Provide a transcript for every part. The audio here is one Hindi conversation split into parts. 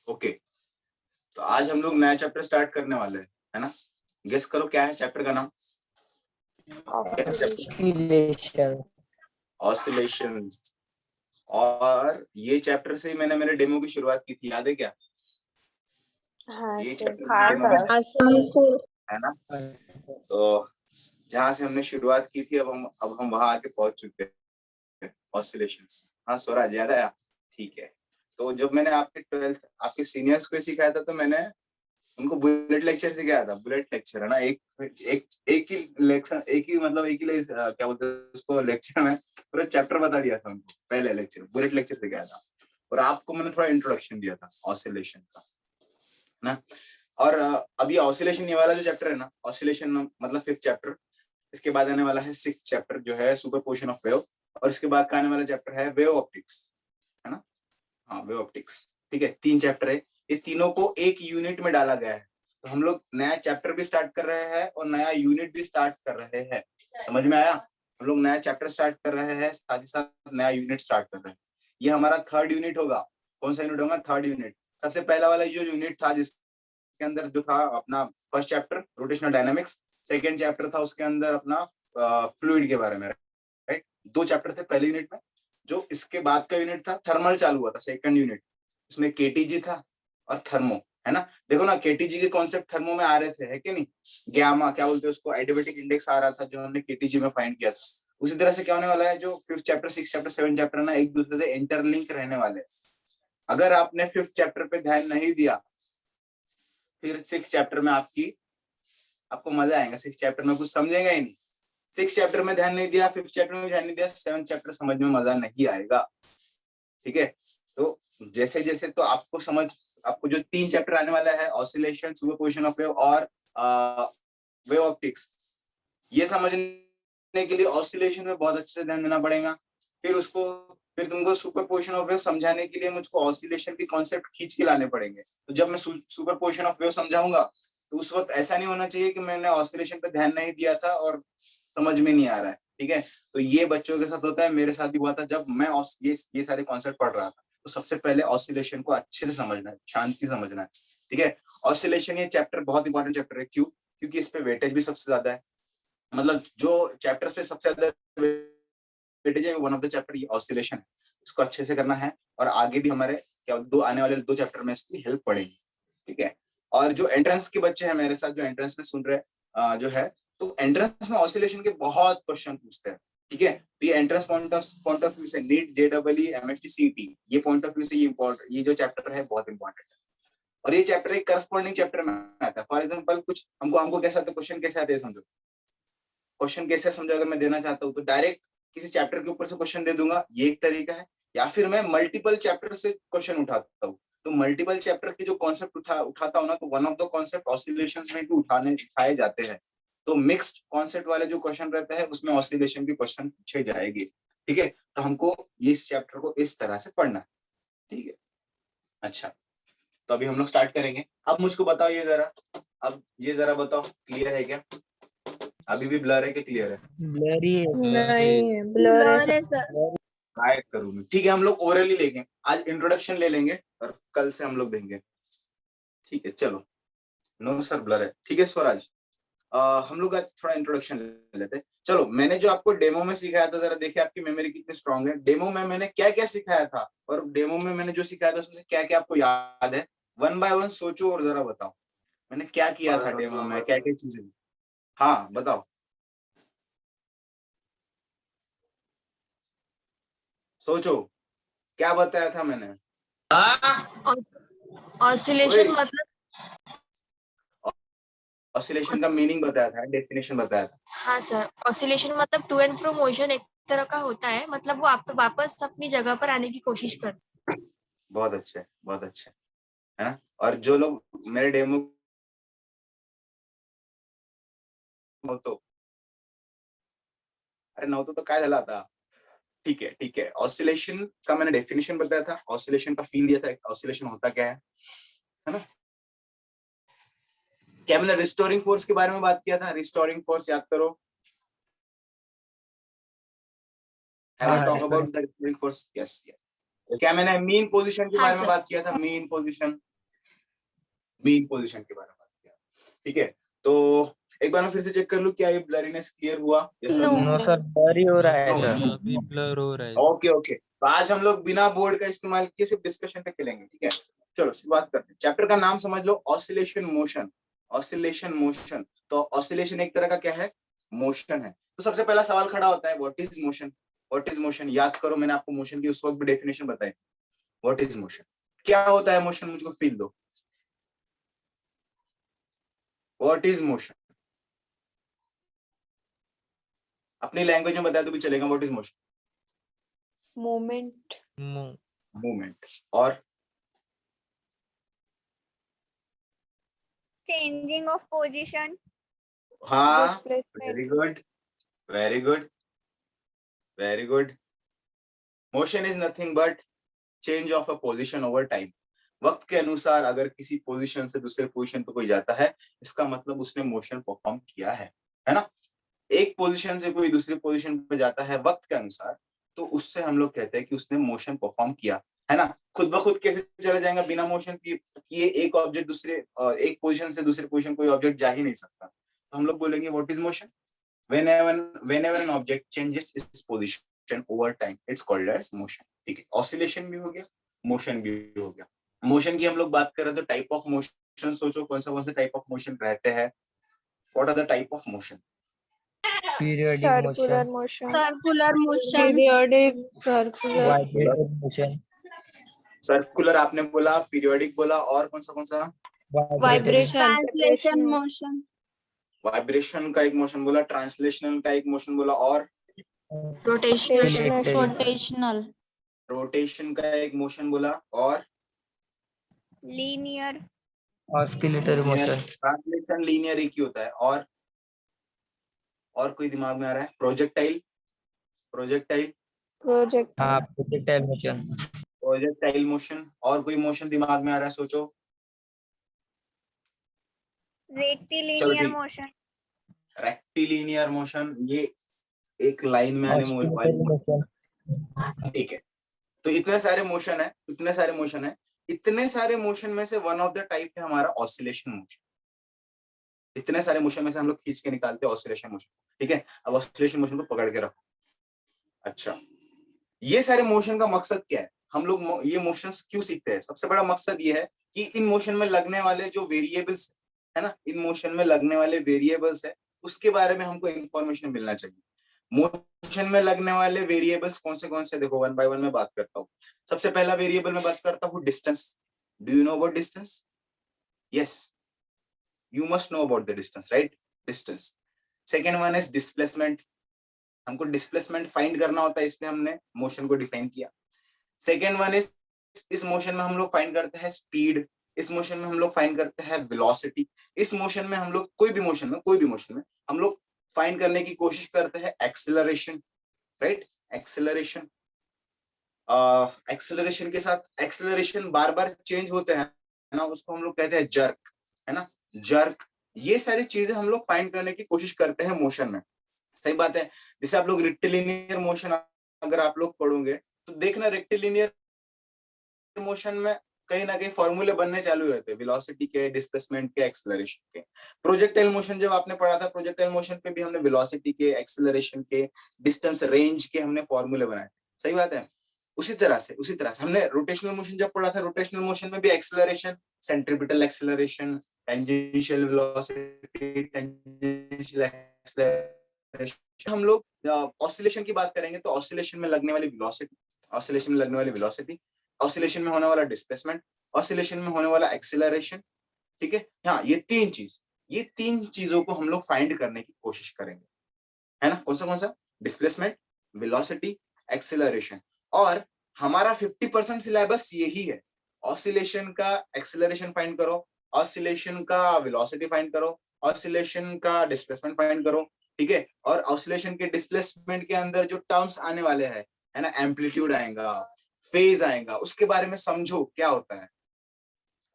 ओके, तो आज हम लोग नया चैप्टर स्टार्ट करने वाले हैं, है ना? गेस करो क्या है चैप्टर का नाम? ऑसिलेशन। और ये चैप्टर से ही मैंने मेरे डेमो की शुरुआत की थी, याद है क्या? हाँ ये सर। चैप्टर डेमो है ना? तो जहाँ से हमने शुरुआत की थी अब हम वहां आके पहुंच चुके हैं, ऑसिलेशंस। हाँ स्वराज, याद आया? ठीक है। तो जब मैंने आपके 12th आपके सीनियर्स को सिखाया था तो मैंने उनको बुलेट लेक्चर सिखाया था। बुलेट लेक्चर है ना, एक ही लेक्चर, एक ही मतलब एक ही क्या बोलते हैं उसको, लेक्चर में पूरा चैप्टर बता दिया था उनको। पहले लेक्चर बुलेट लेक्चर सिखाया था और आपको मैंने थोड़ा इंट्रोडक्शन दिया था ऑसिलेशन का ना। और अभी ऑसिलेशन ये वाला जो चैप्टर है ना, ऑसिलेशन मतलब 5th चैप्टर। इसके बाद आने वाला है 6th चैप्टर जो है सुपरपोजिशन ऑफ वेव, और इसके बाद का आने वाला चैप्टर है वेव ऑप्टिक्स, है ना? हाँ वेव ऑप्टिक्स। ठीक है, 3 चैप्टर है, ये तीनों को एक यूनिट में डाला गया है। तो हम लोग नया चैप्टर भी स्टार्ट कर रहे हैं और नया यूनिट भी स्टार्ट कर रहे हैं। समझ में आया? हम लोग नया चैप्टर स्टार्ट कर रहे हैं, साथ ही साथ नया यूनिट स्टार्ट कर रहे हैं। ये हमारा 3rd यूनिट होगा। कौन सा यूनिट होगा? 3rd unit. सबसे पहला वाला जो यूनिट था जिसके अंदर जो था अपना first chapter rotational dynamics, second chapter था उसके अंदर अपना फ्लूइड के बारे में, राइट? 2 चैप्टर थे पहले यूनिट में। जो इसके बाद का यूनिट था थर्मल चालू हुआ था, सेकंड यूनिट। उसमें केटीजी था और थर्मो, है ना? देखो ना, केटीजी के कॉन्सेप्ट थर्मो में आ रहे थे, है कि नहीं? गैमा क्या बोलते हैं उसको, एडियाबेटिक इंडेक्स आ रहा था जो हमने केटीजी में फाइंड किया था। उसी तरह से क्या होने वाला है, जो 5th chapter 6th chapter 7th chapter ना एक दूसरे से इंटरलिंक रहने वाले। अगर आपने 5th चैप्टर पे ध्यान नहीं दिया फिर 6th चैप्टर में आपको मजा आएगा। 6th चैप्टर में कुछ समझेगा ही नहीं। 6th चैप्टर में ध्यान नहीं दिया, 5th चैप्टर में ध्यान नहीं दिया, 7th चैप्टर समझ में मजा नहीं आएगा। ठीक है, तो जैसे जैसे तो आपको जो 3 चैप्टर आने वाला है, ऑसिलेशन, सुपरपोजिशन ऑफ वेव और वेव ऑप्टिक्स, ये समझने के लिए ऑसिलेशन में बहुत अच्छे से ध्यान देना पड़ेगा। फिर तुमको सुपरपोजिशन ऑफ वेव समझाने के लिए मुझको ऑसिलेशन के कॉन्सेप्ट खींच के लाने पड़ेंगे। तो जब मैं सुपरपोजिशन ऑफ वेव समझाऊंगा तो उस वक्त ऐसा नहीं होना चाहिए कि मैंने ऑसिलेशन पे ध्यान नहीं दिया था और समझ में नहीं आ रहा है। ठीक है, तो ये बच्चों के साथ होता है, मेरे साथ भी हुआ था। जब मैं ये सारे कॉन्सेप्ट पढ़ रहा था तो सबसे पहले ऑसिलेशन को अच्छे से समझना है, शांति से समझना है। ठीक है, ऑसिलेशन ये चैप्टर बहुत इंपॉर्टेंट चैप्टर है। क्यों? क्योंकि इस पे वेटेज भी सबसे ज्यादा है। मतलब जो चैप्टर्स पे सबसे ज्यादा वेटेज है वन ऑफ द चैप्टर ये ऑसिलेशन है। इसको अच्छे से करना है और आगे भी हमारे क्या आने वाले 2 चैप्टर में इसकी हेल्प पड़ेगी। ठीक है, और जो एंट्रेंस के बच्चे हैं मेरे साथ, जो एंट्रेंस में सुन रहे जो है, तो एंट्रेंस में ऑसिलेशन के बहुत क्वेश्चन पूछते हैं। ठीक है, तो ये एंट्रेंस पॉइंट ऑफ व्यू से नीट, जेडबलई, एमएसटी, सीटी, ये पॉइंट ऑफ व्यू से ये जो चैप्टर है बहुत इंपॉर्टेंट है। और ये चैप्टर एक करस्पॉन्डिंग चैप्टर में आता है। फॉर एग्जाम्पल कुछ हमको कैसे आते, क्वेश्चन कैसे आते हैं समझो। क्वेश्चन कैसे समझो, अगर मैं देना चाहता हूँ तो डायरेक्ट किसी चैप्टर के ऊपर से क्वेश्चन दे दूंगा, ये एक तरीका है। या फिर मैं मल्टीपल चैप्टर से क्वेश्चन उठाता हूँ। तो मल्टीपल चैप्टर के जो कॉन्सेप्ट उठाता हूँ ना, तो one of the concept oscillation में भी उठाए जाते हैं। तो मिक्स्ड कॉन्सेप्ट वाले जो क्वेश्चन रहते हैं उसमें ऑसिलेशन के क्वेश्चन पूछे जाएंगे। ठीक है, तो हमको इस चैप्टर को इस तरह से पढ़ना है। ठीक है, अच्छा, तो अभी हम लोग स्टार्ट करेंगे। अब मुझको बताओ ये जरा बताओ, क्लियर है क्या? अभी भी ब्लर है कि क्लियर है? ब्लरी है। नहीं, ब्लर है सर। गाइड करूँ मैं? ठीक है, हम लोग ओरली लेंगे आज, इंट्रोडक्शन ले लेंगे और कल से हम लोग देंगे। ठीक है, चलो। नो सर ब्लर है, ठीक है स्वराज। हम लोग आज थोड़ा इंट्रोडक्शन ले लेते हैं। चलो, मैंने जो आपको डेमो में सिखाया था, जरा देखिए आपकी मेमोरी कितनी स्ट्रांग है। डेमो में मैंने क्या क्या सिखाया था और डेमो में मैंने जो सिखाया था उसमें क्या क्या आपको याद है? वन बाय वन सोचो और जरा बताओ मैंने क्या किया था डेमो में, क्या क्या चीजें। हाँ बताओ, सोचो क्या बताया था मैंने। ऑसिलेशन मतलब, ऑसिलेशन का मीनिंग बताया था, डेफिनेशन बताया था। हाँ सर, ऑसिलेशन मतलब टू एंड फ्रो मोशन एक तरह का होता है। मतलब वो आप वापस अपनी जगह पर आने की कोशिश करते हैं। बहुत अच्छे, बहुत अच्छे, है ना? और जो लोग मेरे डेमो तो अरे नव्हतं तो काय झालं आता? ठीक है, ठीक है, ऑसिलेशन का मैंने डेफिनेशन बताया था, ऑसिलेशन का फील दिया था, ऑसिलेशन होता क्या है ना? क्या मैंने रिस्टोरिंग फोर्स के बारे में बात किया था? रिस्टोरिंग फोर्स याद करो। Ever talk about the restoring force? Yes, yes. क्या मैंने मीन पोजीशन के हाँ बारे में सर। बात किया था? मीन पोजीशन, मीन पोजीशन के बारे में बात किया, ठीक है। तो एक बार मैं फिर से चेक कर लूं क्या ये ब्लरीनेस क्लियर हुआ? Yes sir, No. No sir, blur ही हो रहा है सर। अभी ब्लर हो रहा है। ओके ओके, तो आज हम लोग बिना बोर्ड का इस्तेमाल किए सिर्फ डिस्कशन पे खेलेंगे, ठीक है। चलो शुरुआत करते हैं। चैप्टर का नाम समझ लो, ऑसिलेशन मोशन। ऑसिलेशन मोशन, तो ऑसिलेशन एक तरह का क्या है? मोशन है। तो सबसे पहला सवाल खड़ा होता है, what is motion? What is motion? याद करो, मैंने आपको मोशन की उस वक्त भी डेफिनेशन बताई। व्हाट इज मोशन, क्या होता है मोशन? मुझको फील दो। What is motion? अपनी लैंग्वेज में बताया तो भी चलेगा। What is motion? Moment, movement. और changing of position, हाँ, displacement, very good, very good, very good. Motion is nothing but change of a position over time. वक्त के अनुसार अगर किसी पोजीशन से दूसरे पोजीशन पे कोई जाता है, इसका मतलब उसने मोशन परफॉर्म किया है ना। एक पोजीशन से कोई दूसरी पोजीशन पे जाता है वक्त के अनुसार, तो उससे हम लोग कहते हैं कि उसने मोशन परफॉर्म किया है ना। खुद ब खुद कैसे चला जाएगा बिना मोशन की? ये एक ऑब्जेक्ट दूसरे एक पोजीशन से दूसरे पोजीशन कोई ऑब्जेक्ट जा ही नहीं सकता। तो हम लोग बोलेंगे what is motion? whenever an object changes its position over time, it's called as motion, ठीक है। ऑसिलेशन भी हो गया, मोशन भी हो गया। मोशन की हम लोग बात कर रहे हैं तो टाइप ऑफ मोशन सोचो, कौन से टाइप ऑफ मोशन रहते हैं? What are the type of motion? Periodic circular motion, motion, circular motion, periodic, circular, vibrated motion, circular आपने बोला, पीरियोडिक बोला, और कौन सा? वाइब्रेशन, translation motion, वाइब्रेशन का एक मोशन बोला, ट्रांसलेशनल का एक मोशन बोला, और Rotational. रोटेशनल, रोटेशन का एक मोशन बोला, और linear, oscillatory motion, translation linear एक ही होता है। और कोई दिमाग में आ रहा है? प्रोजेक्टाइल, प्रोजेक्टाइल, प्रोजेक्ट, हाँ प्रोजेक्टाइल मोशन, प्रोजेक्टाइल मोशन। और कोई मोशन दिमाग में आ रहा है? सोचो। rectilinear ठीक। motion, रेक्टिलिनियर मोशन, ये एक लाइन में आने वाली ऑस्किलेटरी मोशन, ठीक है। तो इतने सारे मोशन है, इतने सारे मोशन है। इतने सारे मोशन में से वन ऑफ द टाइप है हमारा ऑसिलेशन मोशन। इतने सारे मोशन में से हम लोग खींच के निकालते हैं ऑसिलेशन मोशन, ठीक है। अब ऑसिलेशन मोशन को पकड़ के रखो। अच्छा, ये सारे मोशन का मकसद क्या है? हम लोग ये मोशंस क्यों सीखते हैं? सबसे बड़ा मकसद ये है कि इन मोशन में लगने वाले जो वेरिएबल्स है ना, इन मोशन में लगने वाले वेरिएबल्स है, उसके बारे में हमको इंफॉर्मेशन मिलना चाहिए। मोशन में लगने वाले वेरिएबल्स कौन से देखो, वन बाय वन में बात करता हूँ। सबसे पहला वेरिएबल में बात करता हूँ distance. Do you know about distance? Yes, you must know about the distance, right? Distance. Second one is displacement. हमको डिस्प्लेसमेंट फाइंड करना होता है, इसलिए हमने मोशन को डिफाइन किया। सेकेंड वन इज, इस मोशन में हम लोग फाइंड करते हैं स्पीड। इस मोशन में हम लोग फाइंड करते हैं वेलोसिटी। इस मोशन में हम लोग कोई भी मोशन में हम लोग फाइंड करने की कोशिश करते हैं एक्सेलरेशन, राइट? एक्सेलरेशन। एक्सेलरेशन के साथ एक्सेलरेशन बार बार चेंज होते हैं ना, उसको हम लोग कहते हैं जर्क, है ना, जर्क। ये सारी चीजें हम लोग फाइंड करने की कोशिश करते हैं मोशन में। सही बात है। जैसे आप लोग रेक्टिलिनियर मोशन अगर आप लोग पढ़ोगे तो देखना, रेक्टिलिनियर मोशन में कहीं ना कहीं फॉर्मूले बनने चालू रहते हैं, वेलोसिटी के, डिस्प्लेसमेंट के, एक्सेलरेशन के। प्रोजेक्टाइल मोशन जब आपने पढ़ा था, प्रोजेक्टाइल मोशन पे भी हमने वेलोसिटी के, एक्सेलरेशन के, डिस्टेंस, रेंज के हमने फॉर्मूले बनाए। सही बात है। उसी तरह से हमने रोटेशनल मोशन जब पढ़ा था, रोटेशनल मोशन में भी acceleration, centripetal acceleration, tangential velocity, tangential acceleration. हम लोग ऑसिलेशन की बात करेंगे तो ऑसिलेशन में लगने वाली वेलोसिटी, ऑसिलेशन में लगने वाली वेलोसिटी, ऑसिलेशन में होने वाला डिस्प्लेसमेंट, ऑसिलेशन में होने वाला एक्सेलरेशन, ठीक है। हाँ, ये तीन चीजों को हम लोग फाइंड करने की कोशिश करेंगे, है ना। कौन सा? Displacement, velocity, acceleration. और हमारा 50% सिलेबस यही है। ऑसिलेशन का एक्सेलरेशन फाइंड करो, ऑसिलेशन का वेलोसिटी फाइंड करो, ऑसिलेशन का डिस्प्लेसमेंट फाइंड करो, ठीक है। और ऑसिलेशन के डिस्प्लेसमेंट के अंदर जो टर्म्स आने वाले हैं, है ना, एम्पलीट्यूड आएगा, फेज आएगा, उसके बारे में समझो क्या होता है,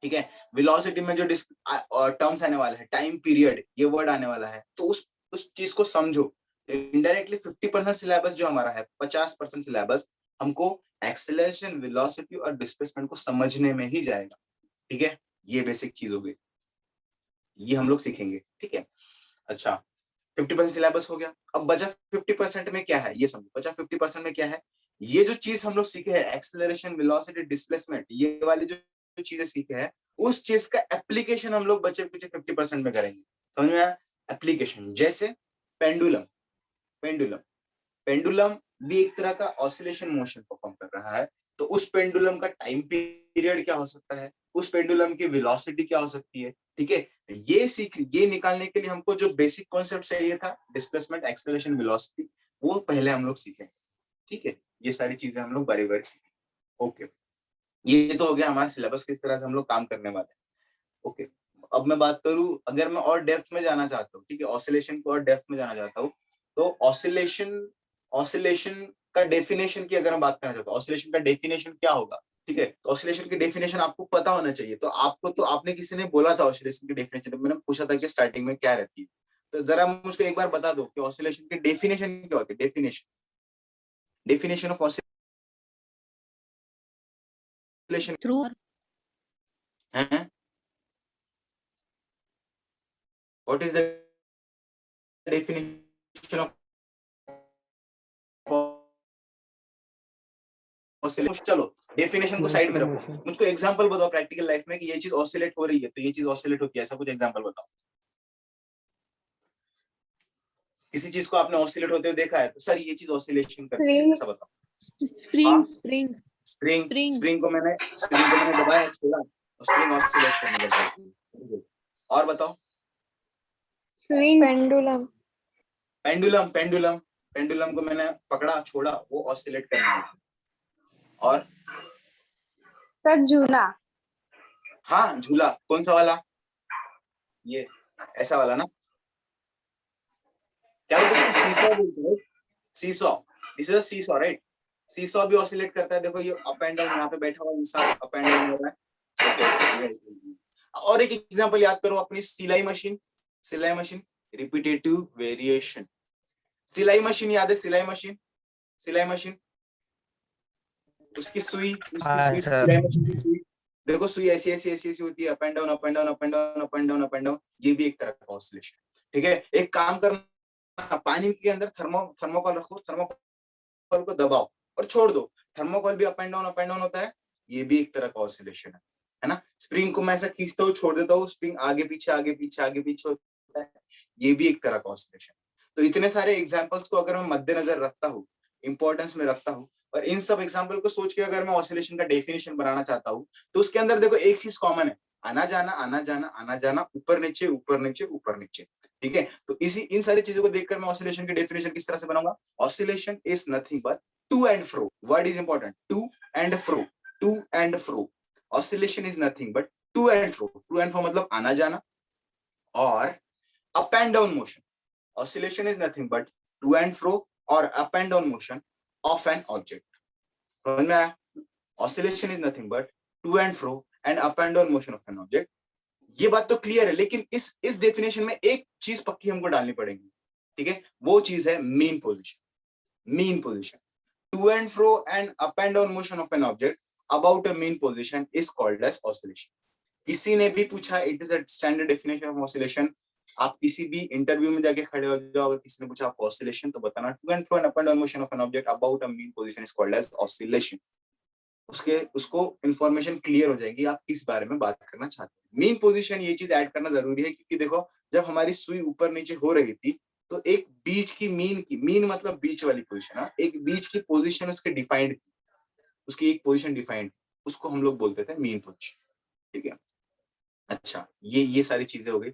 ठीक है। वेलोसिटी में जो टर्म्स आने वाला है, टाइम पीरियड, ये वर्ड आने वाला है, तो उस चीज को समझो। इनडायरेक्टली 50% सिलेबस जो हमारा है, 50% सिलेबस हमको एक्सेलरेशन, वेलोसिटी और डिस्प्लेसमेंट को समझने में ही जाएगा, ठीक है। ये बेसिक चीज हो गई, ये हम लोग सीखेंगे, ठीक है। अच्छा 50% सिलेबस हो गया, अब बचा 50% में क्या है ये समझो। बचा 50% में क्या है, ये जो चीज हम लोग सीखे हैं एक्सेलरेशन, वेलोसिटी, डिस्प्लेसमेंट, ये वाली जो चीजें सीखे हैं उस चीज का एप्लीकेशन हम लोग बचे कुछ 50% में करेंगे। समझ में आया? एप्लीकेशन जैसे पेंडुलम, पेंडुलम पेंडुलम भी एक तरह का ऑसिलेशन मोशन परफॉर्म कर रहा है, तो उस पेंडुलम का टाइम पीरियड क्या हो सकता है, उस पेंडुलम की वेलोसिटी क्या हो सकती है, ठीक है। ये निकालने के लिए हमको जो बेसिक कॉन्सेप्ट चाहिए था डिस्प्लेसमेंट, एक्सेलरेशन, वेलोसिटी, वो पहले हम लोग सीखे, ठीक है। ये सारी चीजें हम लोग बारी बारी सीखे। ओके, ये तो हो गया हमारा सिलेबस, किस तरह से हम लोग काम करने वाले हैं। ओके, अब मैं बात करूं, अगर मैं और डेप्थ में जाना चाहता हूँ, ठीक है, ऑसिलेशन को और डेप्थ में जाना चाहता हूँ, तो ऑसिलेशन का डेफिनेशन की अगर मैं बात करना चाहता हूँ, ऑसिलेशन का डेफिनेशन क्या होगा, ठीक है। तो ऑसिलेशन की डेफिनेशन आपको पता होना चाहिए। तो आपको तो आपने किसी ने बोला था ऑसिलेशन की डेफिनेशन, मैंने पूछा था कि स्टार्टिंग में क्या रहती है, तो जरा मुझको एक बार बता दो कि ऑसिलेशन की डेफिनेशन क्या होती है। डेफिनेशन ऑफ ऑसिलेशन थ्रू है, what is the definition of oscillation. चलो डेफिनेशन को साइड में रखो, मुझको एग्जांपल बताओ प्रैक्टिकल लाइफ में कि ये चीज ऑसिलेट हो रही है तो ये चीज ऑसिलेट होती है, ऐसा कुछ एग्जांपल बताओ। किसी चीज को आपने ऑसिलेट होते हुए देखा है तो सर ये चीज ऑसिलेशन करती है, ऐसा बताओ। स्प्रिंग स्प्रिंग स्प्रिंग को मैंने दबाया, छोड़ा और स्प्रिंग ऑसिलेट करने लग गई। और बताओ। पेंडुलम पेंडुलम को मैंने पकड़ा, छोड़ा, वो ऑसिलेट करने लगी। और सर झूला हाँ झूला, कौन सा वाला, ये ऐसा वाला ना, क्या बोलते हैं सीसॉ बोलते हैं, seesaw, this is a seesaw right. Seesaw भी ऑसिलेट करता है, देखो ये अप एंड डाउन, यहाँ पे बैठा हुआ इंसान अप एंड डाउन हो रहा है। और एक एग्जांपल याद करो अपनी सिलाई मशीन, रिपीटेटिव वेरिएशन, सिलाई मशीन याद है, सिलाई मशीन उसकी सुई सिलाई मशीन की सुई, देखो सुई ऐसी होती है, up and down up and down up and down up and down up and down, ये भी एक तरह का ऑसिलेशन, ठीक है। एक काम करना, पानी के अंदर थर्मोकॉल रखो, थर्मोकॉल को दबाओ और छोड़ दो, थर्मोकॉल भी अप एंड डाउन होता है, ये भी एक तरह का ऑसिलेशन है ना। स्प्रिंग को मैं ऐसा खींचता हूँ, छोड़ देता हूँ, स्प्रिंग आगे पीछे होता है, ये भी एक तरह का ऑसिलेशन। तो इतने सारे एग्जांपल्स को अगर मैं मद्देनजर रखता हूँ, इंपॉर्टेंस में रखता हूँ, और इन सब एग्जांपल को सोच के अगर मैं ऑसिलेशन का डेफिनेशन बनाना चाहता हूँ, तो उसके अंदर देखो एक चीज कॉमन है, आना जाना, ऊपर नीचे, ठीक है। तो इसी इन सारी चीजों को देखकर मैं ऑसिलेशन की डेफिनेशन किस तरह से बनाऊंगा। Oscillation is nothing but to and fro, word is important, to and fro, oscillation is nothing but to and fro मतलब आना जाना, और up and down motion, oscillation is nothing but to and fro or up and down motion of an object. समझ में आया? Oscillation is nothing but to and fro and up and down motion of an object. ये बात तो क्लियर है, लेकिन इस डेफिनेशन में एक चीज पक्की हमको डालनी पड़ेगी, ठीक है, वो चीज है mean position. To and fro and up and down motion of an object about a mean position is called as oscillation. किसी ने भी पूछा, it is a standard definition of oscillation, आप किसी भी इंटरव्यू में जाके खड़े हो जाओ, अगर किसी ने पूछा आपको ऑसिलेशन, तो बताना to and fro and up and down motion of an object about a mean position is called as oscillation. उसको इंफॉर्मेशन क्लियर हो जाएगी आप किस बारे में बात करना चाहते हैं। मीन पोजीशन ये चीज ऐड करना जरूरी है, क्योंकि देखो जब हमारी सुई ऊपर नीचे हो रही थी तो एक बीच की मीन मतलब बीच वाली पोजीशन, एक बीच की पोजीशन उसके डिफाइंड थी, उसकी एक पोजीशन डिफाइंड, उसको हम लोग बोलते थे मीन पोजीशन, ठीक है। अच्छा ये सारी चीजें हो गई।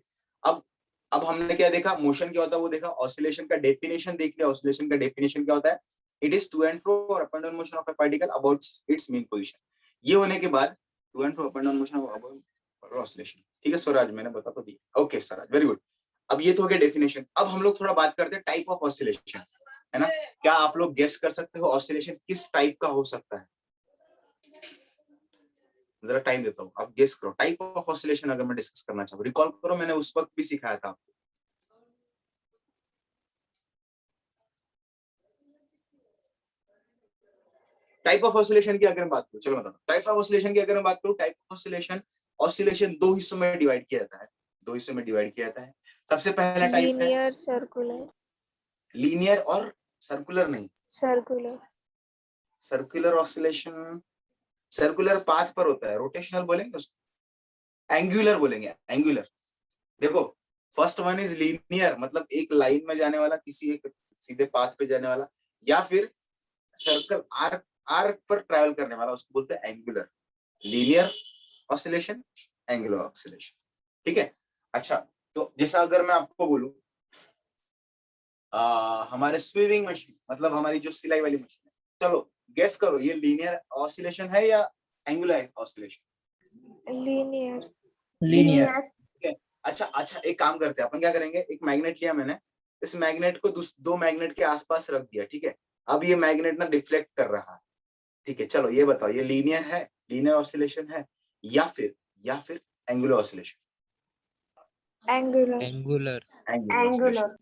अब हमने क्या देखा, मोशन क्या होता है वो देखा, ऑसिलेशन का डेफिनेशन देख लिया। ऑसिलेशन का डेफिनेशन क्या होता है, it is to and fro और up and down motion of a particle about its mean position. ये होने के बाद to and fro up and down motion of oscillation, ठीक है स्वराज, मैंने बता तो दिया। Okay Swaraj, very good. अब ये तो हो गया डेफिनेशन। अब हम लोग थोड़ा बात करते हैं टाइप ऑफ ऑसिलेशन, है ना। क्या आप लोग गेस कर सकते हो ऑसिलेशन किस टाइप का हो सकता है? जरा टाइम देता हूँ, आप गेस करो। टाइप ऑफ ऑसिलेशन अगर मैं डिस्कस करना चाहूँ, रिकॉल करो, मैंने उस वक्त भी सिखाया था आपको। टाइप ऑफ ऑसिलेशन की अगर मैं बात करूं, चलो बताता हूं। टाइप ऑफ ऑसिलेशन की अगर मैं बात करूं, टाइप ऑफ ऑसिलेशन ऑसिलेशन दो हिस्सों में डिवाइड किया जाता है, दो हिस्सों में डिवाइड किया जाता है। सबसे पहला टाइप है लीनियर सर्कुलर लीनियर और सर्कुलर नहीं, circular circular oscillation circular path पर होता है, रोटेशनल बोलेंगे उसको, एंगुलर बोलेंगे, एंगुलर। देखो फर्स्ट वन इज लीनियर, मतलब एक लाइन में जाने वाला, किसी एक सीधे पाथ पे जाने वाला, या फिर सर्कल आर्क आर्क पर ट्रैवल करने वाला, उसको बोलते हैं angular. Linear oscillation, angular oscillation, ठीक है। अच्छा, तो जैसा अगर मैं आपको बोलूं हमारे स्वीविंग मशीन, मतलब हमारी जो सिलाई वाली मशीन है, चलो गेस करो ये लीनियर ऑसिलेशन है या एंगुलर ऑसिलेशन? Linear linear. ठीक है। अच्छा एक काम करते हैं, अपन क्या करेंगे, एक मैग्नेट लिया मैंने, इस मैग्नेट को दो मैग्नेट के आसपास रख दिया, ठीक है। अब ये मैग्नेट ना डिफ्लेक्ट कर रहा है, ठीक है। चलो ये बताओ ये लीनियर है, लीनियर ऑसिलेशन है, या फिर angular oscillation? Angular angular. Angular oscillation.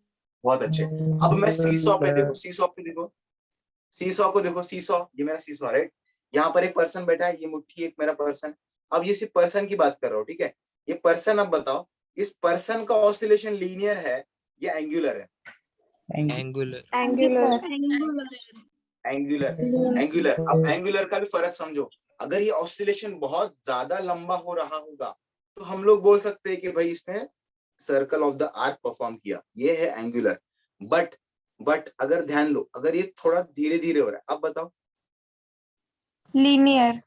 बहुत अच्छे। अब मैं सीसॉ पे देखो, सीसॉ पे देखो, सीसॉ को देखो, सीसॉ, ये मेरा सीसॉ, राइट। यहाँ पर एक पर्सन बैठा है, ये मुट्ठी एक मेरा पर्सन। अब ये सिर्फ पर्सन की बात कर रहा हूँ, ठीक है। ये पर्सन, अब बताओ इस पर्सन का ऑसिलेशन लीनियर है या एंगुलर है? एंगुलर। Angular angular, angular. अब एंगुलर का भी फर्क समझो, अगर ये ऑसिलेशन बहुत ज्यादा लंबा हो रहा होगा तो हम लोग बोल सकते हैं कि भाई इसने circle of the arc perform किया, ये है एंगुलर। बट अगर ध्यान लो, अगर ये थोड़ा धीरे धीरे हो रहा है, अब बताओ, लीनियर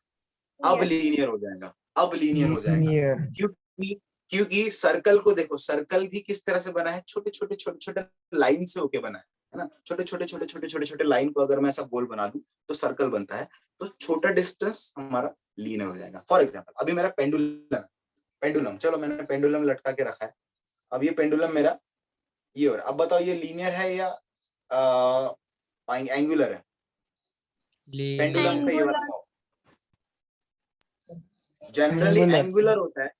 अब लीनियर हो जाएगा, अब लीनियर हो जाएगा। लीनियर। क्योंकि सर्कल को देखो, सर्कल भी किस तरह से बना है, छोटे छोटे लाइन से होके बना है ना। छोटे लाइन को अगर मैं ऐसा गोल बना दूं तो सर्कल बनता है, तो छोटा डिस्टेंस हमारा लीनियर हो जाएगा। फॉर एग्जांपल अभी मेरा पेंडुलम, चलो मैंने पेंडुलम लटका के रखा है, अब ये पेंडुलम मेरा ये हो रहा है। अब बताओ ये लीनियर है या एंगुलर है? पेंडुलम का ये वाला पाव जनरली एंगुलर होता है,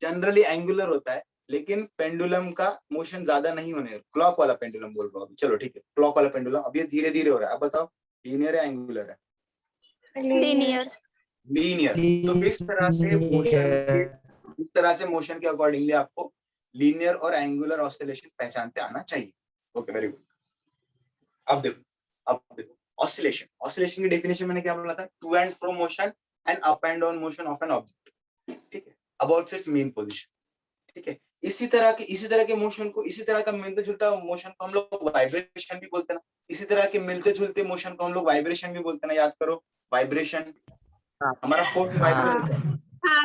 जनरली एंगुलर होता है, लेकिन पेंडुलम का मोशन ज्यादा नहीं होने, क्लॉक वाला पेंडुलम बोल रहा हूँ अभी, चलो ठीक है, क्लॉक वाला पेंडुलम अब ये धीरे धीरे हो रहा है। अब बताओ लीनियर है एंगुलर है? Linear linear. तो इस तरह से मोशन के अकॉर्डिंगली आपको लीनियर और एंगुलर ऑसिलेशन पहचानते आना चाहिए। Okay, very good. अब देखो ऑसिलेशन की डेफिनेशन मैंने क्या बोला था, to and fro motion and up and down motion of an object, ठीक है, अबाउट इट्स मेन पोजीशन, ठीक है। इसी तरह के मोशन को, इसी तरह का मिलते जुलता मोशन को हम लोग वाइब्रेशन भी बोलते हैं ना। इसी तरह के मिलते जुलते मोशन को हम लोग वाइब्रेशन भी बोलते हैं ना, याद करो वाइब्रेशन, हमारा फोन वाइब्रेट होता है।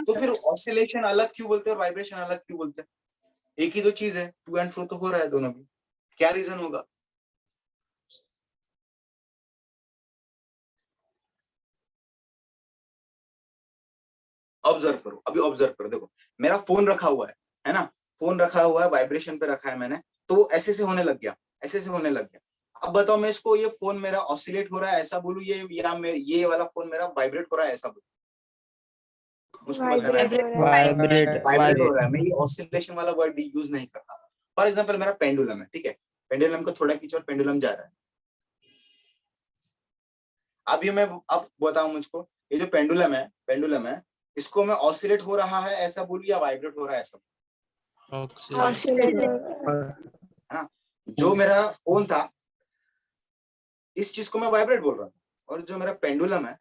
तो फिर ऑसिलेशन अलग क्यों बोलते हैं और वाइब्रेशन अलग क्यों बोलते हैं? एक ही तो चीज है, टू एंड फ्रो तो हो रहा है दोनों भी, क्या रीजन होगा? ऑब्जर्व करो, अभी ऑब्जर्व करो, देखो मेरा फोन रखा हुआ है ना, फोन रखा हुआ है, वाइब्रेशन पे रखा है मैंने, तो ऐसे से होने लग गया, ऐसे से होने लग गया। अब बताओ मैं इसको, ये फोन मेरा ऑसिलेट हो रहा है ऐसा बोलूं, ये वाला फोन मेरा वाइब्रेट हो रहा है ऐसा बोलूं? उसको बताना है, वाइब्रेट हो रहा है, मैं ये ऑसिलेशन वाला वर्ड यूज नहीं करता। फॉर एग्जांपल मेरा पेंडुलम है, ठीक है, पेंडुलम को थोड़ा खींचो और पेंडुलम जा रहा है। अब ये मैं अब बताऊं मुझको, ये जो पेंडुलम है, इसको मैं ऑसिलेट हो रहा है ऐसा बोलूं या वाइब्रेट हो रहा है ऐसा बोलूं? है ना। जो मेरा फोन था इस चीज को मैं वाइब्रेट बोल रहा था, और जो मेरा पेंडुलम है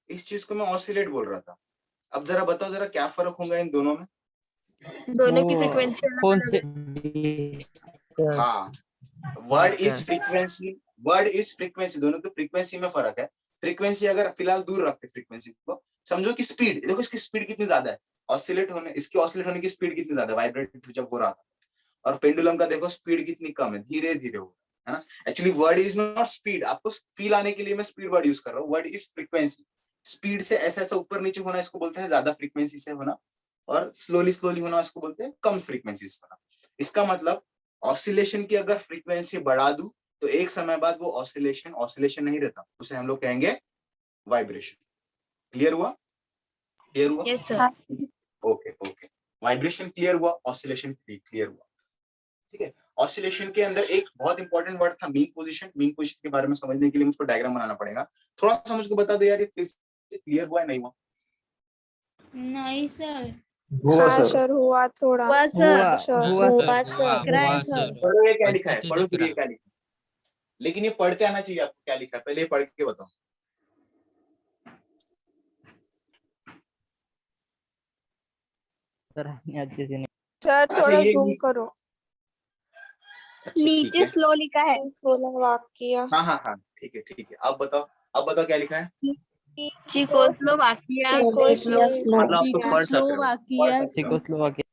इस चीज को मैं ऑसिलेट बोल रहा था। अब जरा बताओ जरा क्या फर्क होगा इन दोनों में? दोनों की फ्रीक्वेंसी फोन अलग से है। हाँ, वर्ड इज फ्रीक्वेंसी, दोनों की फ्रीक्वेंसी में फर्क है। फ्रीक्वेंसी अगर फिलहाल दूर रखते फ्रीक्वेंसी को, समझो कि स्पीड, देखो इसकी स्पीड कितनी ज्यादा है, ऑसिलेट होने की स्पीड कितनी ज्यादा है वाइब्रेट जब हो रहा था, और पेंडुलम का देखो स्पीड कितनी कम है, धीरे धीरे हो है ना। Actually word is not speed, आपको फील आने के लिए मैं स्पीड वर्ड यूज कर रहा हूँ, वर्ड इज फ्रीक्वेंसी। स्पीड से ऐसा ऊपर नीचे होना इसको बोलते हैं ज्यादा फ्रीक्वेंसी से होना, और स्लोली होना इसको बोलते हैं कम फ्रीक्वेंसी से होना। इसका मतलब ऑसिलेशन की अगर फ्रीक्वेंसी बढ़ा दूं तो एक समय बाद वो ऑसिलेशन नहीं रहता, उसे हम लोग कहेंगे वाइब्रेशन। क्लियर हुआ? Yes sir. Okay, vibration clear हुआ, ऑसिलेशन क्लियर हुआ, ठीक है। ऑसिलेशन के अंदर एक बहुत इंपॉर्टेंट वर्ड था मीन पोजीशन। मीन पोजीशन के बारे में समझने के लिए मुझको डायग्राम बनाना पड़ेगा, थोड़ा सा मुझको बता दो यार, ये क्लियर हुआ है नहीं हुआ? नहीं सर, हुआ हाँ सर। सर हुआ थोड़ा हुआ सर सर हुआ सर सर दिख रहा है हुआ सर सर पढ़ो ये क्या लिखा है, अच्छे से पढ़ो दिख फिर ये रहा क्या लिखा है। लेकिन ये पढ़ते आना चाहिए आपको क्या लिखा है, पहले ये पढ़ के बताओ। सर अच्छे से नहीं। सर अच्छा थोड़ा ये जूम करो। अच्छा ठीक नीचे है। स्लो लिखा है सोलह वाक्य हाँ हाँ हाँ ठीक है ठीक है। अब बताओ क्या लिखा है। चेकोस्लोवाकिया मतलब आप तो पढ़ सक रहे हो, स्लोवाकिया चेकोस्लोवाकिया।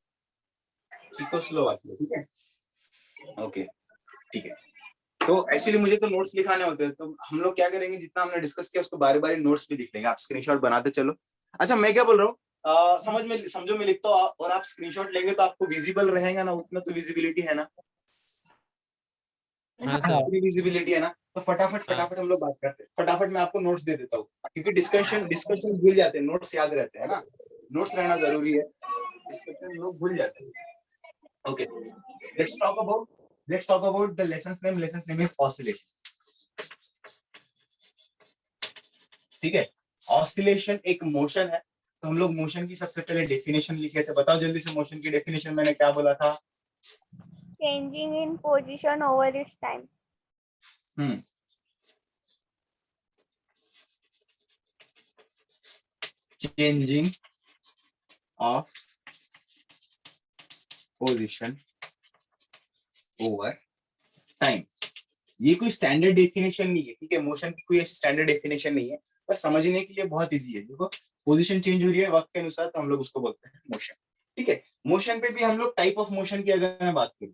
चेकोस्लोवाकिया, ठीक है ओके ठीक है। तो एक्चुअली मुझे तो नोट्स लिखाने होते हैं, तो हम लोग क्या करेंगे, जितना हमने डिस्कस किया उसको बारी बारी नोट्स भी लिख लेंगे, आप स्क्रीनशॉट बनाते चलो। अच्छा मैं क्या बोल रहा हूँ, समझो मैं लिखता हूँ और आप स्क्रीनशॉट लेंगे तो आपको विजिबल रहेगा ना, उतना तो विजिबिलिटी है ना, हाँ सर। उतनी विजिबिलिटी है ना। तो फटाफट हम लोग बात करते हैं, फटाफट मैं आपको नोट्स दे देता हूँ, क्योंकि डिस्कशन भूल जाते हैं, नोट्स याद रहते हैं ना, नोट्स रहना जरूरी है, डिस्कशन लोग भूल जाते हैं। Okay let's talk about the lessons name is oscillation। ठीक है, ऑसिलेशन एक मोशन है, तो हम लोग मोशन की सबसे पहले डेफिनेशन लिखे थे। बताओ जल्दी से मोशन की डेफिनेशन मैंने क्या बोला था। changing in position over its time changing of position over time. ये कोई स्टैंडर्ड डेफिनेशन नहीं है, ठीक है, मोशन की कोई ऐसी स्टैंडर्ड डेफिनेशन नहीं है, पर समझने के लिए बहुत इजी है। देखो पोजीशन चेंज हो रही है वक्त के अनुसार, तो हम लोग उसको बोलते हैं मोशन। ठीक है, मोशन पे भी हम लोग टाइप ऑफ मोशन की अगर मैं बात करूं,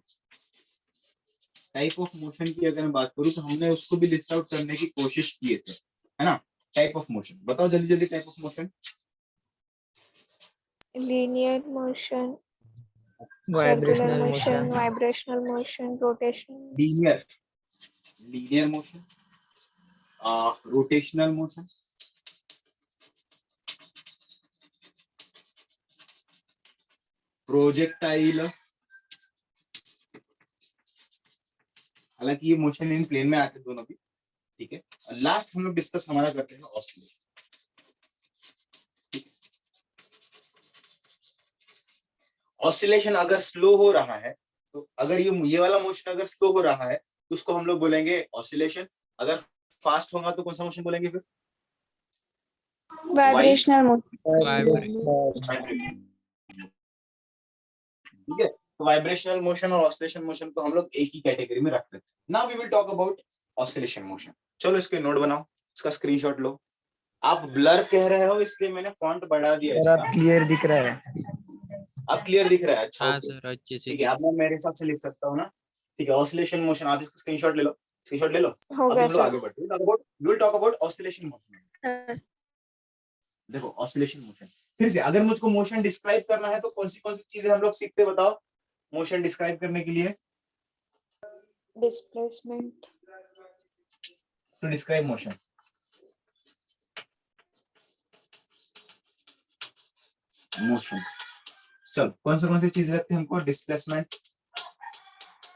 तो हमने उसको भी लिस्ट आउट करने की कोशिश किए थे, है ना। टाइप ऑफ मोशन बताओ जल्दी जल्दी, type of motion. Linear motion, circular vibrational motion, motion. Vibrational motion, rotational. Linear motion, rotational motion, projectile, हालांकि ये मोशन इन प्लेन में आते हैं दोनों भी, ठीक है। लास्ट हम लोग डिस्कस हमारा करते हैं ऑसिलेशन। ऑसिलेशन अगर स्लो हो रहा है, तो अगर ये वाला मोशन अगर स्लो हो रहा है तो उसको हम लोग बोलेंगे ऑसिलेशन। अगर फास्ट होगा तो कौन सा मोशन बोलेंगे फिर। वाइब्रेशनल मोशन वाइब्रेशन, ठीक है। तो वाइब्रेशनल मोशन और ऑसिलेशन मोशन को हम लोग एक ही कैटेगरी में रखते हैं। Now we will talk about oscillation motion. चलो इसके नोट बनाओ, इसका स्क्रीनशॉट लो। आप ब्लर कह रहे हो इसलिए मैंने फॉन्ट बढ़ा दिया सर इसका। अब क्लियर दिख रहा है। अब क्लियर दिख रहा है, अच्छा हाँ ओके सर अच्छे से ठीक है। अब मैं मेरे हिसाब से लिख सकता हूँ ना, ठीक है। ऑसिलेशन मोशन, आप इसका स्क्रीनशॉट ले लो, स्क्रीनशॉट ले लो। हो अभी गया हम लोग सर। आगे बढ़ते हैं, we will talk about oscillation motion. देखो ऑसिलेशन मोशन, फिर से अगर मुझको मोशन डिस्क्राइब करना है तो कौन सी चीजें हम लोग सीखते हैं, बताओ मोशन डिस्क्राइब करने के लिए। डिस्प्लेसमेंट, टू डिस्क्राइब मोशन, चलो कौन सी चीज लगती है हमको। Displacement,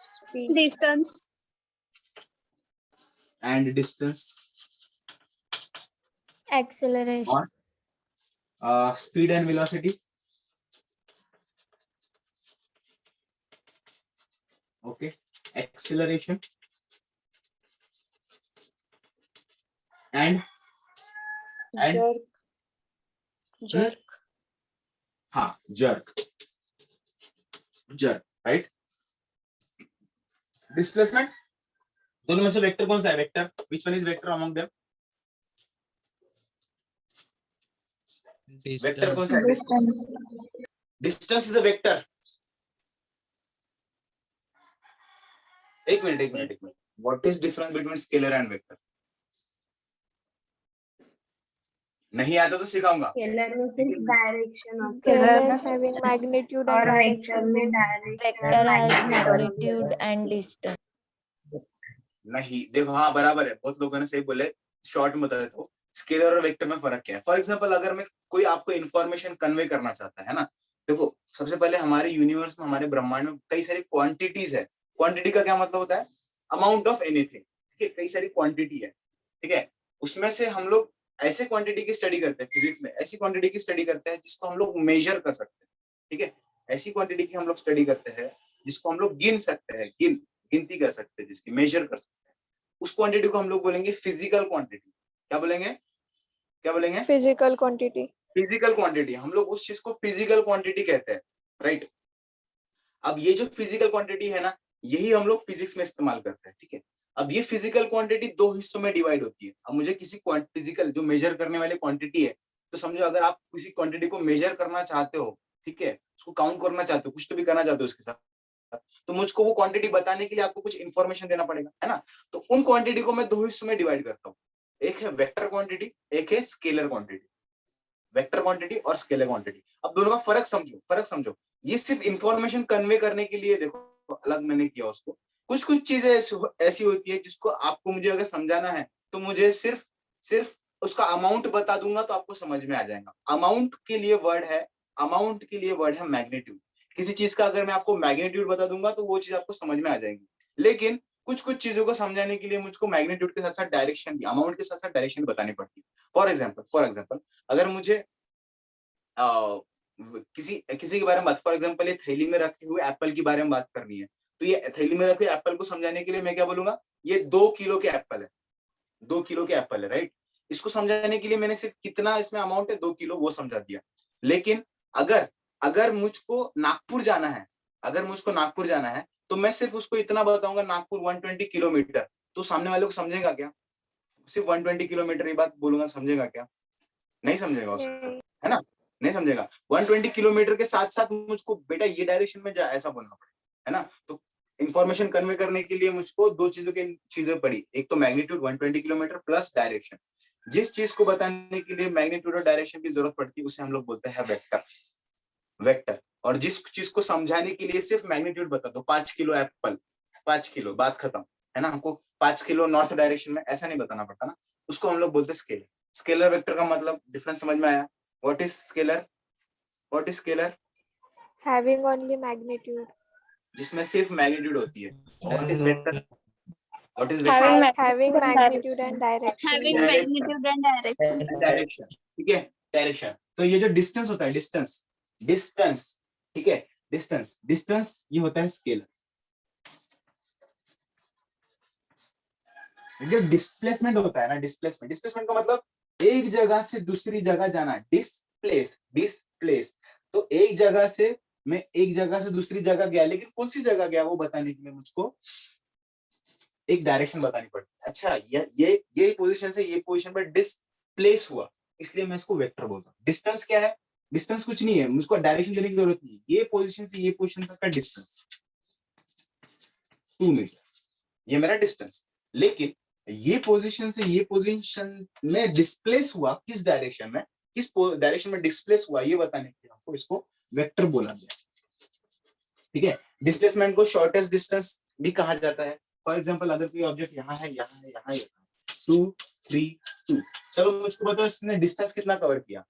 speed, distance and distance, acceleration, और speed and velocity, okay. Acceleration and jerk, हाँ जर्क, राइट। डिस्प्लेसमेंट, दोनों में से वेक्टर कौन सा है, vector, which one is vector among them. Vector कौन सा है, डिस्टेंस इज अ वेक्टर। एक minute, what is difference between scalar and vector. नहीं आता तो सिखाऊंगा। स्केलर में सिर्फ डायरेक्शन होता स्केलर हैविंग मैग्नीट्यूड है एंड और वेक्टर डायरेक्शन। में direction vector has magnitude magnitude and distance. नहीं देखो, हाँ बराबर है, बहुत लोगों ने सही बोले। शॉर्ट में बताए तो स्केलर और वेक्टर में फर्क क्या है। फॉर एग्जांपल अगर मैं कोई आपको इन्फॉर्मेशन कन्वे करना चाहता है ना, देखो सबसे पहले हमारे यूनिवर्स में, हमारे ब्रह्मांड में कई सारी क्वांटिटीज है। क्वांटिटी का क्या मतलब होता है, अमाउंट ऑफ एनीथिंग, ठीक है। कई सारी क्वांटिटी है, ठीक है। उसमें से हम लोग ऐसे क्वांटिटी की स्टडी करते हैं, फिजिक्स में ऐसी क्वांटिटी की स्टडी करते हैं जिसको हम लोग मेजर कर सकते हैं, ठीक है, ऐसी क्वांटिटी की हम लोग स्टडी करते हैं जिसको हम लोग गिन सकते हैं, गिनती कर सकते हैं, जिसकी मेजर कर सकते हैं, उस क्वांटिटी को हम लोग बोलेंगे फिजिकल क्वांटिटी। क्या बोलेंगे, क्या बोलेंगे? Physical quantity. Physical quantity. हम लोग उस चीज को फिजिकल क्वांटिटी कहते हैं, राइट। अब ये जो फिजिकल क्वांटिटी है ना, यही हम लोग फिजिक्स में इस्तेमाल करते हैं, ठीक है। अब ये फिजिकल क्वांटिटी दो हिस्सों में डिवाइड होती है। अब मुझे किसी फिजिकल जो मेजर करने वाली क्वांटिटी है, तो समझो अगर आप किसी क्वांटिटी को मेजर करना चाहते हो, ठीक है, उसको काउंट करना चाहते हो, कुछ तो भी करना चाहते हो उसके साथ, तो मुझको वो क्वांटिटी बताने के लिए आपको कुछ इन्फॉर्मेशन देना पड़ेगा, है ना। तो उन क्वांटिटी को मैं दो हिस्सों में डिवाइड करता हूँ, एक है वेक्टर क्वांटिटी, एक है स्केलर क्वांटिटी। वेक्टर क्वांटिटी और स्केलर क्वांटिटी, अब दोनों का फर्क समझो। ये सिर्फ इंफॉर्मेशन कन्वे करने के लिए देखो अलग मैंने किया उसको। कुछ चीजें ऐसी होती है जिसको आपको मुझे अगर समझाना है तो मुझे सिर्फ उसका अमाउंट बता दूंगा तो आपको समझ में आ जाएगा। अमाउंट के लिए वर्ड है मैग्नीट्यूड। किसी चीज का अगर मैं आपको मैग्नीट्यूड बता दूंगा तो वो चीज आपको समझ में आ जाएगी। लेकिन कुछ चीजों को समझाने के लिए मुझको मैग्नीट्यूड के साथ साथ डायरेक्शन भी, अमाउंट के साथ साथ डायरेक्शन भी बतानी पड़ती है। फॉर एग्जाम्पल अगर मुझे किसी के बारे में बात, फॉर एग्जांपल ये थैली में रखे हुए एप्पल के बारे में बात करनी है, तो ये थैली में रखे एप्पल को समझाने के लिए मैं क्या बोलूंगा, ये 2 किलो के एप्पल है, 2 किलो के एप्पल है, राइट। इसको समझाने के लिए मैंने सिर्फ कितना इसमें अमाउंट है 2 किलो वो समझा दिया। लेकिन अगर मुझको नागपुर जाना है तो मैं सिर्फ उसको इतना बताऊंगा, नागपुर 120 किलोमीटर, तो सामने वाले को समझेगा क्या? सिर्फ 120 किलोमीटर ये बात बोलूंगा, समझेगा क्या? नहीं समझेगा उसको, है ना, नहीं समझेगा। 120 किलोमीटर के साथ साथ मुझको बेटा ये डायरेक्शन में जा, ऐसा बोलना पड़ेगा, है ना। तो इंफॉर्मेशन कन्वे करने के लिए मुझको दो चीजें पड़ी, एक तो मैग्नीट्यूड 120 किलोमीटर प्लस डायरेक्शन। जिस चीज को बताने के लिए मैग्नीट्यूड और डायरेक्शन की जरूरत पड़ती है उसे हम लोग बोलते हैं वेक्टर। और जिस चीज को समझाने के लिए सिर्फ मैग्नीट्यूड बता दो, 5 किलो एप्पल, 5 किलो, बात खत्म, है ना। हमको 5 किलो नॉर्थ डायरेक्शन में ऐसा नहीं बताना पड़ता ना, उसको हम लोग बोलते हैं स्केलर। स्केलर वेक्टर का मतलब डिफरेंस समझ में आया? What is scalar? Having only magnitude. जिसमें सिर्फ मैग्नीट्यूड होती है। What is vector? Having magnitude and direction. Having magnitude and direction. Direction, ठीक है, डायरेक्शन। तो ये जो डिस्टेंस होता है, डिस्टेंस, ठीक है, डिस्टेंस ये होता है स्केलर। जो डिस्प्लेसमेंट होता है ना, डिस्प्लेसमेंट का मतलब एक जगह से दूसरी जगह जाना, डिस्प्लेस। तो एक जगह से दूसरी जगह गया, लेकिन कौन सी जगह गया वो बताने के लिए मुझको एक डायरेक्शन बतानी पड़ती है। अच्छा, ये पोजीशन से ये पोजीशन पर डिस्प्लेस हुआ, इसलिए मैं इसको वेक्टर बोलता हूँ। डिस्टेंस क्या है? डिस्टेंस कुछ नहीं है, मुझको डायरेक्शन देने की जरूरत नहीं है। ये पोजीशन से ये पोजीशन तक का डिस्टेंस 2 मीटर, ये मेरा डिस्टेंस। लेकिन ये पोजीशन से ये पोजीशन में डिस्प्लेस हुआ किस डायरेक्शन में डिस्प्लेस हुआ, ये बताने के लिए आपको इसको वेक्टर बोला गया, ठीक है। डिस्प्लेसमेंट को शॉर्टेस्ट डिस्टेंस भी कहा जाता है। फॉर एग्जांपल अगर कोई ऑब्जेक्ट यहाँ है 2 3 2, चलो मुझको बताओ इसने डिस्टेंस कितना कवर किया?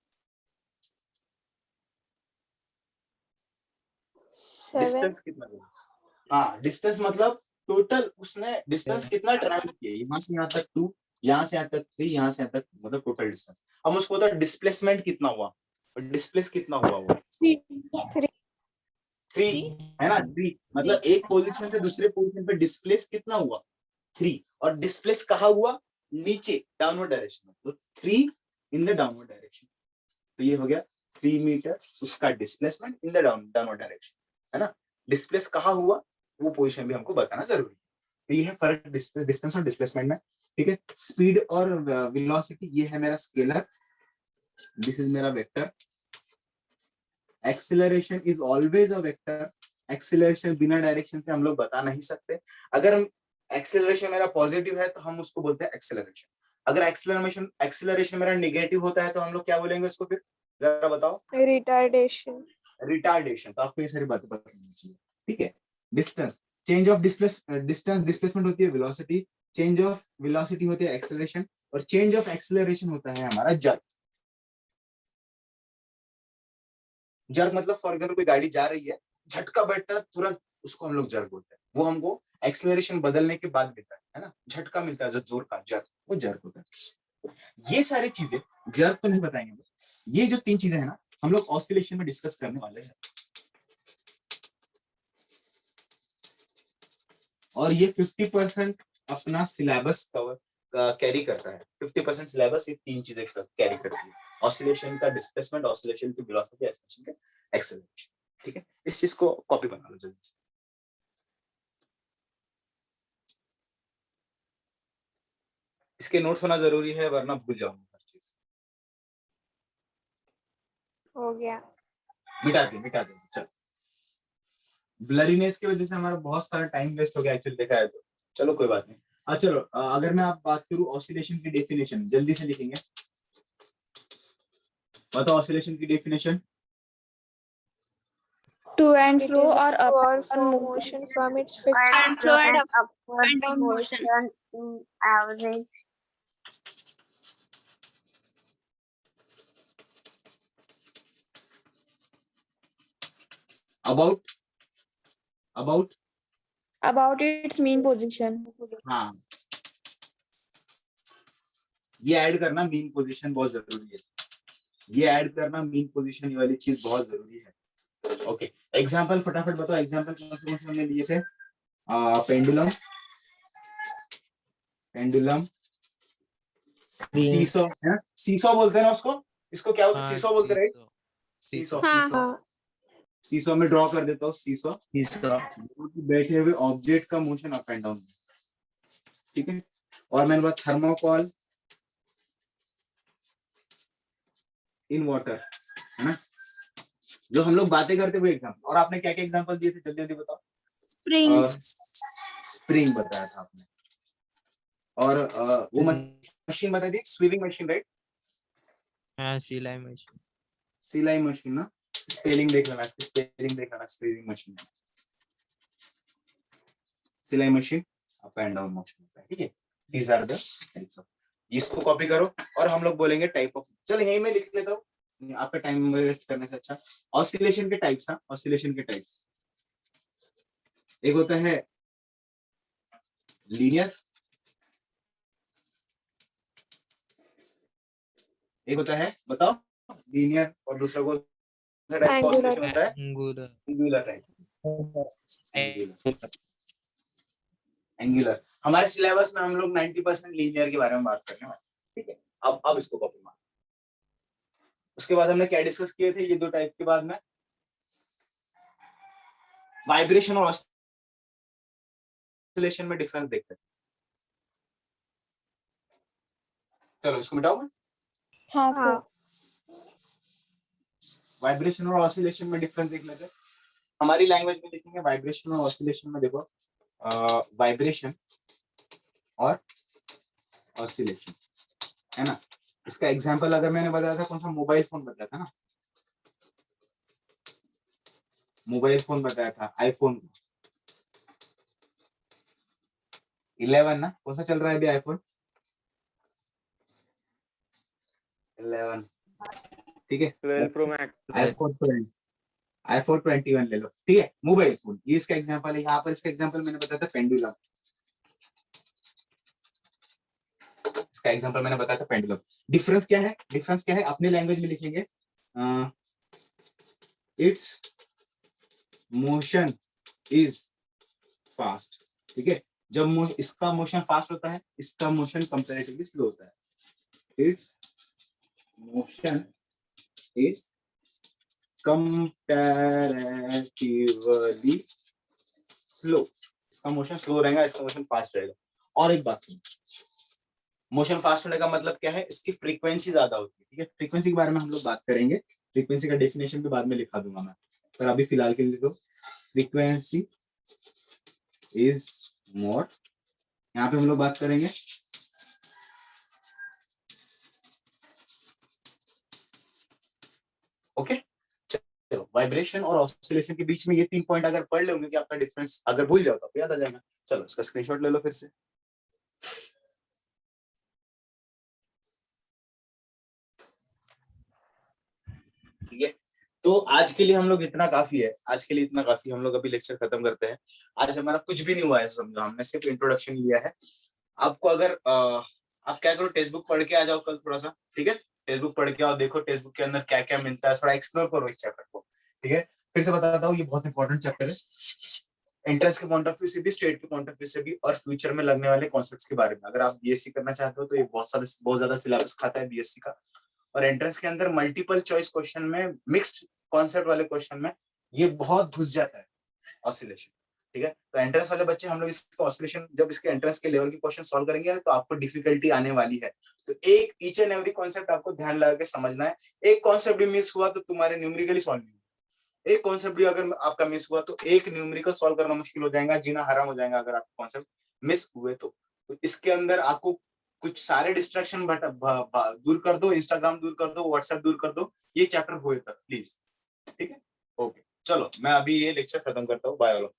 7. डिस्टेंस कितना कवर? हाँ, डिस्टेंस मतलब टोटल उसने डिस्टेंस कितना ट्रैवल किया, यहाँ से यहाँ तक 2, यहाँ से यहाँ तक 3, यहाँ से यहाँ तक, मतलब टोटल डिस्टेंस। अब मुझको बताओ डिस्प्लेसमेंट कितना हुआ, डिस्प्लेस कितना हुआ वो? 3, है ना, 3। मतलब एक पोजीशन से दूसरे पोजीशन पे डिस्प्लेस कितना हुआ? 3। और डिस्प्लेस कहाँ हुआ? नीचे, डाउनवर्ड डायरेक्शन में, तो 3 इन द डाउनवर्ड डायरेक्शन। तो ये हो गया 3 मीटर उसका displacement in the downward direction, है ना। डिस्प्लेस कहाँ हुआ वो पोजीशन भी हमको बताना जरूरी है। तो ये है फर्क डिस्टेंस और डिस्प्लेसमेंट में, ठीक है। स्पीड और वेलोसिटी, ये है मेरा स्केलर, दिस इज मेरा vector. Acceleration is always a vector. Acceleration बिना डायरेक्शन से हम लोग बता नहीं सकते। अगर एक्सेलरेशन मेरा पॉजिटिव है तो हम उसको बोलते हैं एक्सेलरेशन। अगर एक्सेलरेशन मेरा नेगेटिव होता है तो हम लोग क्या बोलेंगे उसको? फिर जरा बताओ। रिटार्डेशन। तो आपको ये सारी बातें पता होनी चाहिए, ठीक है। डिस्टेंस, चेंज ऑफ डिस्प्लेसमेंट होती है वेलोसिटी, चेंज ऑफ वेलोसिटी होती है एक्सेलरेशन, और चेंज ऑफ एक्सेलरेशन होता है हमारा जर्क। जर्क मतलब फॉर एग्जांपल कोई गाड़ी जा रही है, झटका बैठता है तुरंत, उसको हम लोग जर्क बोलते हैं। वो हमको एक्सेलरेशन बदलने के बाद मिलता है ना, झटका मिलता है जो जोर का, जर्क, वो जर्क होता है। ये सारी चीजें जर्क तो नहीं बताएंगे, ये जो 3 चीजें है ना हम लोग ऑसिलेशन में डिस्कस करने वाले हैं। और ये 50% अपना सिलेबस कवर कैरी करता है। 50% सिलेबस ये 3 चीजें कैरी करती है, ऑसिलेशन का डिस्प्लेसमेंट, ऑसिलेशन की वेलोसिटी, ऑसिलेशन का एक्सेलरेशन। ठीक है, इस चीज को कॉपी बना लो जल्दी से। इसके नोट्स होना जरूरी है वरना भूल जाऊंगा हर चीज। हो गया। मिटा दे चलो। ब्लरीनेस की वजह से हमारा बहुत सारा टाइम वेस्ट हो गया एक्चुअली देखा है तो, चलो कोई बात नहीं। चलो अगर मैं आप बात करूं ऑसिलेशन की डेफिनेशन, जल्दी से लिखेंगे, बताओ ऑसिलेशन की definition. To and It fro is or up or and from movement motion from its fixed And flow and upward and down motion. motion in average. about About its mean position. हाँ, ये ऐड करना मीन पोजीशन बहुत जरूरी है, ये ऐड करना मीन पोजीशन वाली चीज बहुत जरूरी है। ओके, एग्जांपल फटाफट बताओ, एग्जांपल कौन से हमने लिए थे? पेंडुलम, सीसो है ना, सीसो बोलते हैं ना उसको, इसको क्या बोलते हैं? सीसो बोलते हैं, राइट? सीसो, सीसो में ड्रॉ कर देता हूँ, सीसो बैठे हुए ऑब्जेक्ट का मोशन अप एंड डाउन। ठीक है, और मैंने बात थर्मोकॉल इन वाटर, है ना, जो हम लोग बातें करते हुए एग्जाम्पल। और आपने क्या क्या एग्जाम्पल दिए थे, जल्दी जल्दी बताओ। स्प्रिंग बताया था आपने, और वो मशीन बताई थी, स्वीविंग मशीन, राइट? हाँ, सिलाई मशीन। सिलाई मशीन ना, स्पेलिंग देख लेना, स्पेलिंग देख लेना, स्वीविंग मशीन, सिलाई machine, up and down motion होता है। ठीक है, these are the types of, इसको कॉपी करो और हम लोग बोलेंगे टाइप ऑफ। चलो यही मैं लिख लेता हूँ आपका टाइम वेस्ट करने से अच्छा। ऑसिलेशन के टाइप्स, हाँ, ऑसिलेशन के टाइप्स, एक होता है लीनियर, एक होता है, बताओ, लीनियर, और दूसरा को टाइप का ऑसिलेशन होता है एंगुलर टाइप, एंगुलर। हमारे सिलेबस में हम लोग 90% लीनियर के बारे में बात करने वाले। ठीक है, अब इसको कॉपी मार। उसके बाद हमने क्या डिस्कस किए थे, ये दो टाइप के बाद में वाइब्रेशन और ऑसिलेशन में डिफरेंस देखते हैं। चलो इसको मिटाओ मैं। हाँ सर। वाइब्रेशन और ऑसिलेशन में डिफरेंस देख लेते हैं। हमारी लैंग्वेज में लिखेंगे वाइब्रेशन और ऑसिलेशन में, देखो वाइब्रेशन और ऑसिलेशन, है ना। इसका एग्जांपल अगर मैंने बताया था, कौन सा? मोबाइल फोन बताया था ना, मोबाइल फोन बताया था, आईफोन 11 ना, कौन सा चल रहा है अभी? आईफोन 11, ठीक है, 12 Pro Max, आईफोन 21 ले लो। ठीक है, मोबाइल फोन, ये इसका एग्जांपल है। यहाँ पर इसका एग्जांपल मैंने बताया था पेंडुलम, इसका एग्जांपल मैंने बताया था पेंडुलम। डिफरेंस क्या है? डिफरेंस क्या है अपने लैंग्वेज में लिखेंगे, इट्स मोशन इज फास्ट। ठीक है, जब इसका मोशन फास्ट होता है, इसका मोशन कंपैरेटिवली स्लो होता है। It's motion is comparatively slow, इसका मोशन स्लो रहेगा, इसका मोशन फास्ट रहेगा। और एक बात, मोशन फास्ट होने का मतलब क्या है? इसकी फ्रीक्वेंसी ज्यादा होती है। ठीक है, फ्रीक्वेंसी के बारे में हम लोग बात करेंगे, फ्रीक्वेंसी का डेफिनेशन भी बाद में लिखा दूंगा मैं, पर अभी फिलहाल के लिए तो फ्रीक्वेंसी इज मोर, यहाँ पे हम लोग बात करेंगे। ओके, चलो वाइब्रेशन और ऑसिलेशन के बीच में ये 3 पॉइंट अगर पढ़ लोगे कि आपका डिफरेंस अगर भूल जाओ तो याद आ जाएगा। चलो इसका स्क्रीनशॉट ले लो फिर से। ठीक है, तो आज के लिए हम लोग इतना काफी है, आज के लिए इतना काफी, हम लोग अभी लेक्चर खत्म करते हैं। आज हमारा कुछ भी नहीं हुआ है समझो, हमने सिर्फ इंट्रोडक्शन लिया है। आपको अगर आप क्या करो, टेक्स्ट बुक पढ़ के आ जाओ कल थोड़ा सा। ठीक है, टेक्स्ट बुक पढ़ के आओ, देखो टेक्स्ट बुक के अंदर क्या क्या मिलता है, थोड़ा एक्सप्लोर करो इस चैप्टर को। ठीक है, फिर से बताता हूँ, ये बहुत इंपॉर्टेंट चैप्टर है, एंट्रेंस के पॉइंट ऑफ व्यू से भी, स्टेट के पॉइंट ऑफ व्यू से भी, और फ्यूचर में लगने वाले कॉन्सेप्ट्स के बारे में। अगर आप बीएससी करना चाहते हो तो ये बहुत ज्यादा सिलेबस खाता है बीएससी का, और एंट्रेंस के अंदर मल्टीपल चॉइस क्वेश्चन में, मिक्स्ड कॉन्सेप्ट वाले क्वेश्चन में ये बहुत घुस जाता है ऑसिलेशन, ठीक है। तो एंट्रेंस वाले बच्चे, हम लोग इसका ऑसिलेशन, जब इसके एंट्रेंस के लेवल के क्वेश्चन सॉल्व करेंगे तो आपको डिफिकल्टी आने वाली है। तो एक ईच एंड एवरी कॉन्सेप्ट आपको ध्यान लगा के समझना है। एक कॉन्सेप्ट भी मिस हुआ तो तुम्हारे न्यूमेरिकली सॉल्व नहीं होगा। एक कॉन्सेप्ट भी अगर आपका मिस हुआ तो एक न्यूमेरिकल सॉल्व करना मुश्किल हो जाएगा, जीना हराम हो जाएगा अगर आपके कॉन्सेप्ट मिस हुए तो। इसके अंदर आपको कुछ सारे डिस्ट्रैक्शन दूर कर दो, इंस्टाग्राम दूर कर दो, व्हाट्सएप दूर कर दो, ये चैप्टर हुए तक प्लीज, ठीक है। ओके, चलो मैं अभी ये लेक्चर खत्म करता हूँ। Bye all of.